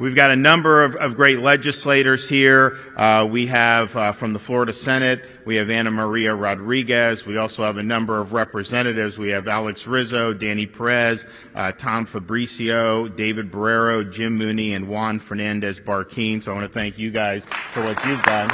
We've got a number of great legislators here. We have from the Florida Senate, we have Ana Maria Rodriguez. We also have a number of representatives. We have Alex Rizzo, Danny Perez, Tom Fabricio, David Barrero, Jim Mooney, and Juan Fernandez Barquin. So I want to thank you guys for what you've done.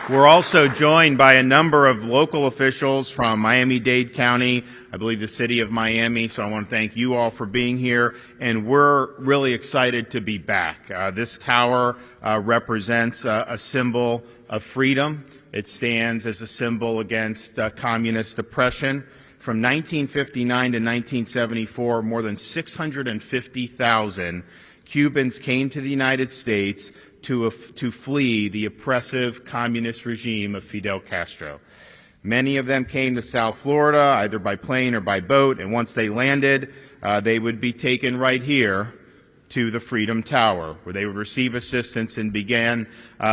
We're also joined by a number of local officials from Miami-Dade County, I believe the city of Miami, so I want to thank you all for being here, and we're really excited to be back. This tower represents a symbol of freedom. It stands as a symbol against communist oppression. From 1959 to 1974, more than 650,000 Cubans came to the United States to flee the oppressive communist regime of Fidel Castro. Many of them came to South Florida, either by plane or by boat, and once they landed, they would be taken right here to the Freedom Tower, where they would receive assistance and began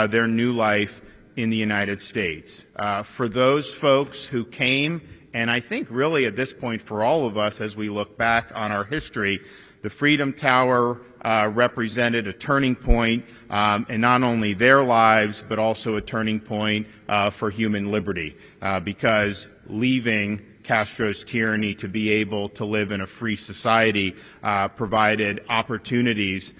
their new life in the United States. For those folks who came, and I think really at this point for all of us as we look back on our history, the Freedom Tower represented a turning point in not only their lives, but also a turning point for human liberty, because leaving Castro's tyranny to be able to live in a free society provided opportunities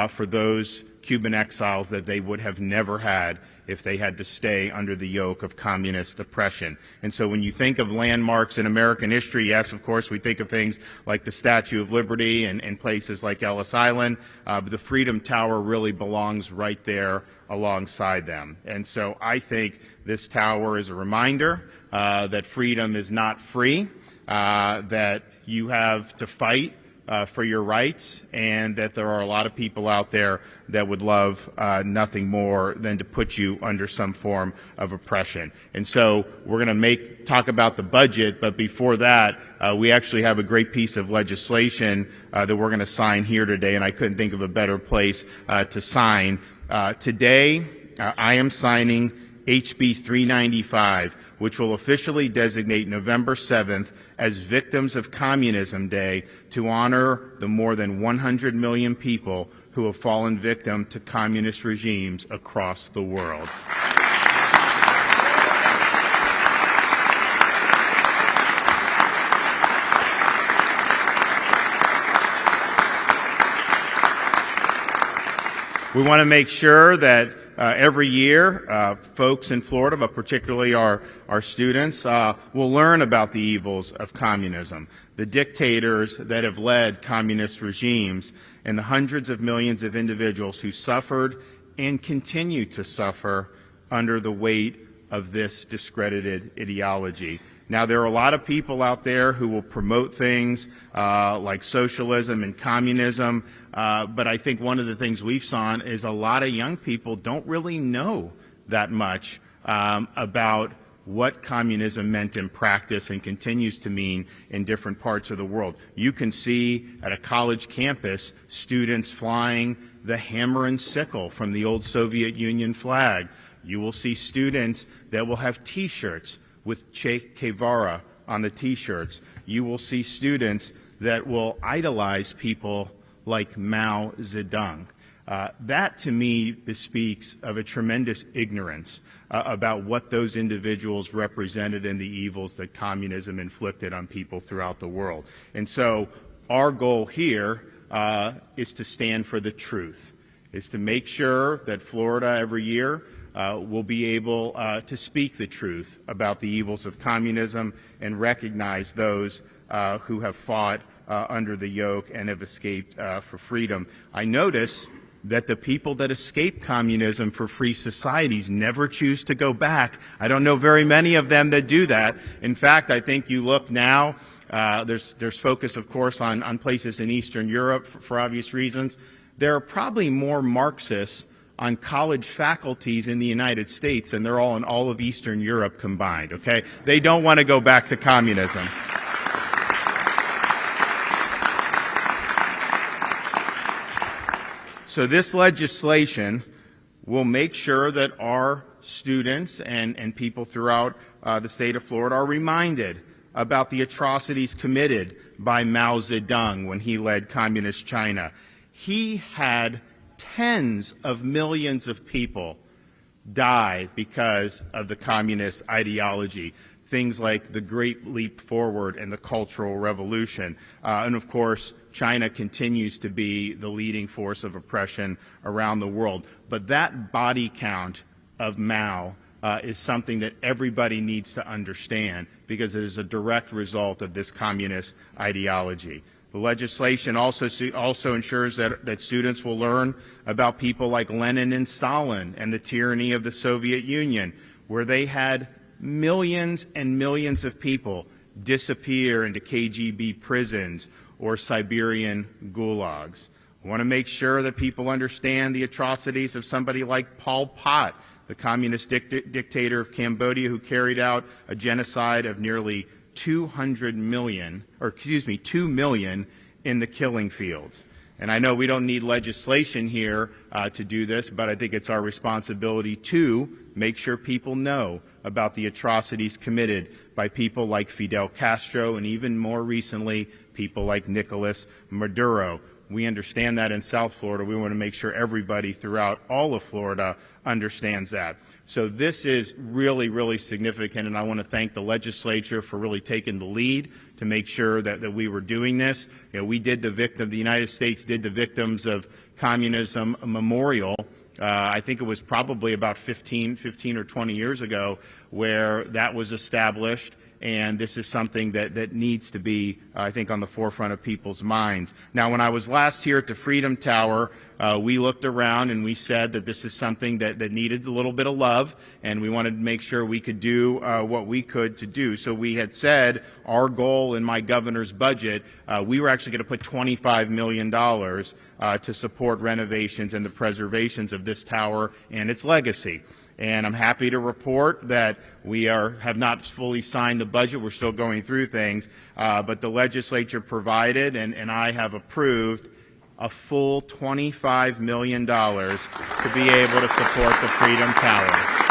for those Cuban exiles that they would have never had if they had to stay under the yoke of communist oppression. And so when you think of landmarks in American history, yes, of course, we think of things like the Statue of Liberty and places like Ellis Island, but the Freedom Tower really belongs right there alongside them. And so I think this tower is a reminder that freedom is not free, that you have to fight for your rights, and that there are a lot of people out there that would love nothing more than to put you under some form of oppression. And so we're going to talk about the budget, but before that, we actually have a great piece of legislation that we're going to sign here today, and I couldn't think of a better place to sign. Today, I am signing HB 395, which will officially designate November 7th as Victims of Communism Day to honor the more than 100 million people who have fallen victim to communist regimes across the world. We want to make sure that every year, folks in Florida, but particularly our students, will learn about the evils of communism, the dictators that have led communist regimes, and the hundreds of millions of individuals who suffered and continue to suffer under the weight of this discredited ideology. Now, there are a lot of people out there who will promote things like socialism and communism, but I think one of the things we've seen is a lot of young people don't really know that much about what communism meant in practice and continues to mean in different parts of the world. You can see at a college campus students flying the hammer and sickle from the old Soviet Union flag. You will see students that will have T-shirts with Che Guevara on the T-shirts. You will see students that will idolize people like Mao Zedong. That, to me, bespeaks of a tremendous ignorance about what those individuals represented and the evils that communism inflicted on people throughout the world. And so our goal here is to stand for the truth, is to make sure that Florida every year will be able to speak the truth about the evils of communism and recognize those who have fought under the yoke and have escaped for freedom. I notice that the people that escape communism for free societies never choose to go back. I don't know very many of them that do that. In fact, I think you look now, there's focus, of course, on places in Eastern Europe for obvious reasons. There are probably more Marxists on college faculties in the United States than they're all in all of Eastern Europe combined, okay? They don't want to go back to communism. So this legislation will make sure that our students and people throughout the state of Florida are reminded about the atrocities committed by Mao Zedong when he led communist China. He had tens of millions of people die because of the communist ideology. Things like the Great Leap Forward and the Cultural Revolution. And of course, China continues to be the leading force of oppression around the world. But that body count of Mao is something that everybody needs to understand because it is a direct result of this communist ideology. The legislation also ensures that students will learn about people like Lenin and Stalin and the tyranny of the Soviet Union, where they had millions and millions of people disappear into KGB prisons or Siberian gulags. We want to make sure that people understand the atrocities of somebody like Pol Pot, the communist dictator of Cambodia, who carried out a genocide of nearly 2 million in the killing fields. And I know we don't need legislation here to do this, but I think it's our responsibility to make sure people know about the atrocities committed by people like Fidel Castro and even more recently, people like Nicolas Maduro. We understand that in South Florida. We want to make sure everybody throughout all of Florida understands that. So this is really, really significant, and I want to thank the legislature for really taking the lead to make sure that we were doing this. You know, the United States did the Victims of Communism Memorial. I think it was probably about 15 or 20 years ago where that was established. And this is something that needs to be, I think, on the forefront of people's minds. Now, when I was last here at the Freedom Tower, we looked around and we said that this is something that needed a little bit of love, and we wanted to make sure we could do what we could to do. So we had said our goal in my governor's budget, we were actually going to put $25 million to support renovations and the preservations of this tower and its legacy. And I'm happy to report that we have not fully signed the budget. We're still going through things. But the legislature provided, and I have approved, a full $25 million to be able to support the Freedom Tower.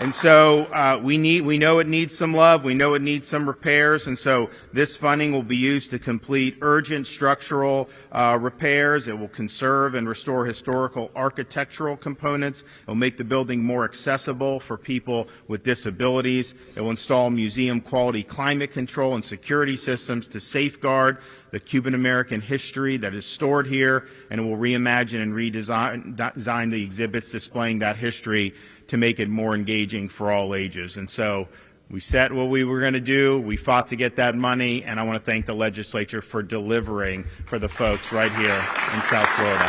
And so we know it needs some love. We know it needs some repairs. And so this funding will be used to complete urgent structural repairs. It will conserve and restore historical architectural components. It will make the building more accessible for people with disabilities. It will install museum quality climate control and security systems to safeguard the Cuban American history that is stored here. And it will reimagine and redesign the exhibits displaying that history to make it more engaging for all ages. And so we set what we were going to do. We fought to get that money, and I want to thank the legislature for delivering for the folks right here in South Florida.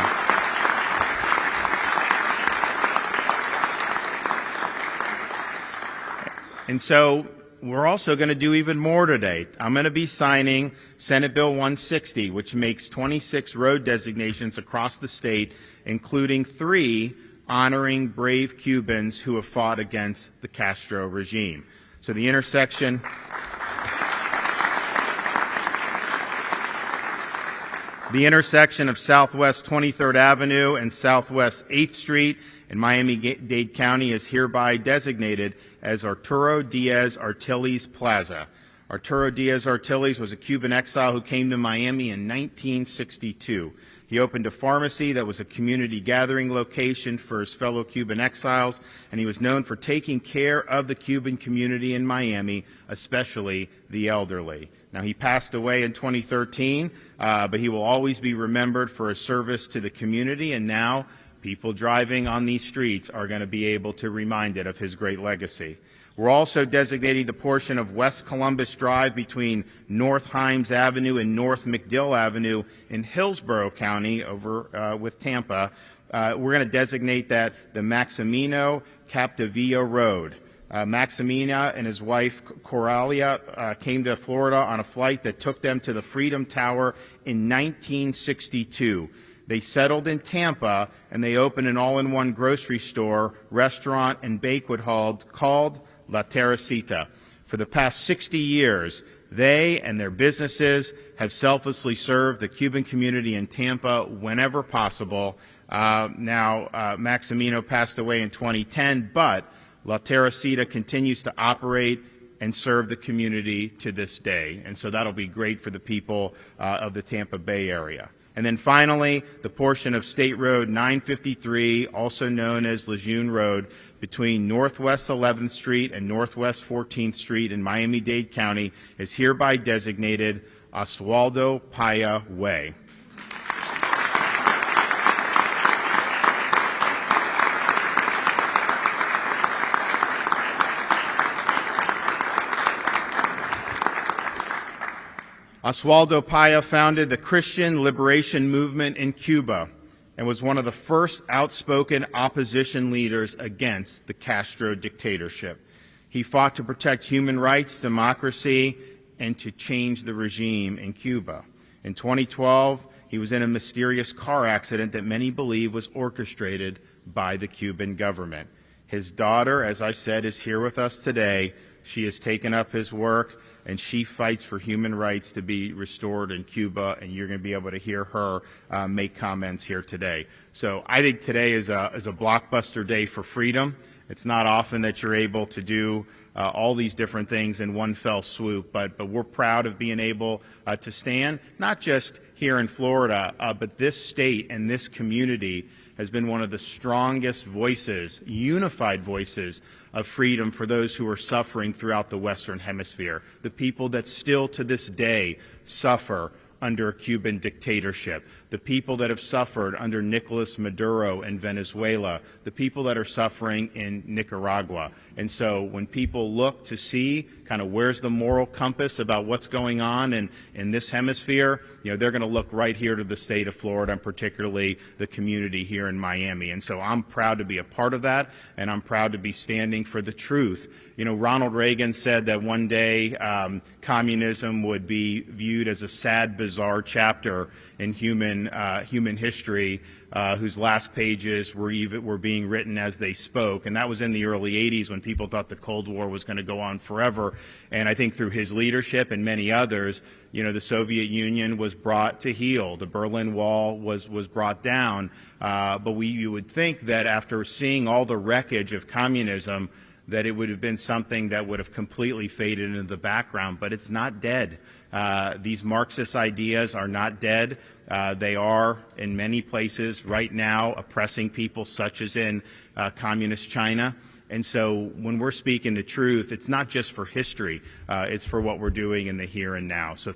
And so we're also going to do even more today. I'm going to be signing Senate Bill 160, which makes 26 road designations across the state, including 3 honoring brave Cubans who have fought against the Castro regime. So the intersection of Southwest 23rd Avenue and Southwest 8th Street in Miami-Dade County is hereby designated as Arturo Diaz Artiles Plaza. Arturo Diaz Artiles was a Cuban exile who came to Miami in 1962. He opened a pharmacy that was a community gathering location for his fellow Cuban exiles, and he was known for taking care of the Cuban community in Miami, especially the elderly. Now, he passed away in 2013, but he will always be remembered for his service to the community, and now people driving on these streets are going to be able to be reminded of his great legacy. We're also designating the portion of West Columbus Drive between North Himes Avenue and North McDill Avenue in Hillsborough County over with Tampa. We're going to designate that the Maximino Capdevilla Road. Maximina and his wife Coralia came to Florida on a flight that took them to the Freedom Tower in 1962. They settled in Tampa, and they opened an all-in-one grocery store, restaurant, and banquet hall called La Teresita. For the past 60 years, they and their businesses have selflessly served the Cuban community in Tampa whenever possible. Maximino passed away in 2010, but La Teresita continues to operate and serve the community to this day. And so that'll be great for the people of the Tampa Bay area. And then finally, the portion of State Road 953, also known as Lejeune Road, between Northwest 11th Street and Northwest 14th Street in Miami-Dade County is hereby designated Oswaldo Paya Way. Oswaldo Paya founded the Christian Liberation Movement in Cuba and was one of the first outspoken opposition leaders against the Castro dictatorship. He fought to protect human rights, democracy, and to change the regime in Cuba. In 2012, he was in a mysterious car accident that many believe was orchestrated by the Cuban government. His daughter, as I said, is here with us today. She has taken up his work, and she fights for human rights to be restored in Cuba, and you're going to be able to hear her make comments here today. So I think today is a blockbuster day for freedom. It's not often that you're able to do all these different things in one fell swoop, but we're proud of being able to stand, not just here in Florida, but this state and this community has been one of the strongest voices, unified voices of freedom for those who are suffering throughout the Western Hemisphere, the people that still to this day suffer under a Cuban dictatorship, the people that have suffered under Nicolas Maduro in Venezuela, the people that are suffering in Nicaragua. And so when people look to see kind of where's the moral compass about what's going on in this hemisphere, they're going to look right here to the state of Florida and particularly the community here in Miami. And so I'm proud to be a part of that, and I'm proud to be standing for the truth. Ronald Reagan said that one day communism would be viewed as a sad, bizarre chapter in human history, whose last pages were being written as they spoke. And that was in the early 80s when people thought the Cold War was going to go on forever. And I think through his leadership and many others, the Soviet Union was brought to heel. The Berlin Wall was brought down. But you would think that after seeing all the wreckage of communism, that it would have been something that would have completely faded into the background, but it's not dead. These Marxist ideas are not dead. They are, in many places right now, oppressing people, such as in communist China. And so when we're speaking the truth, it's not just for history, it's for what we're doing in the here and now. So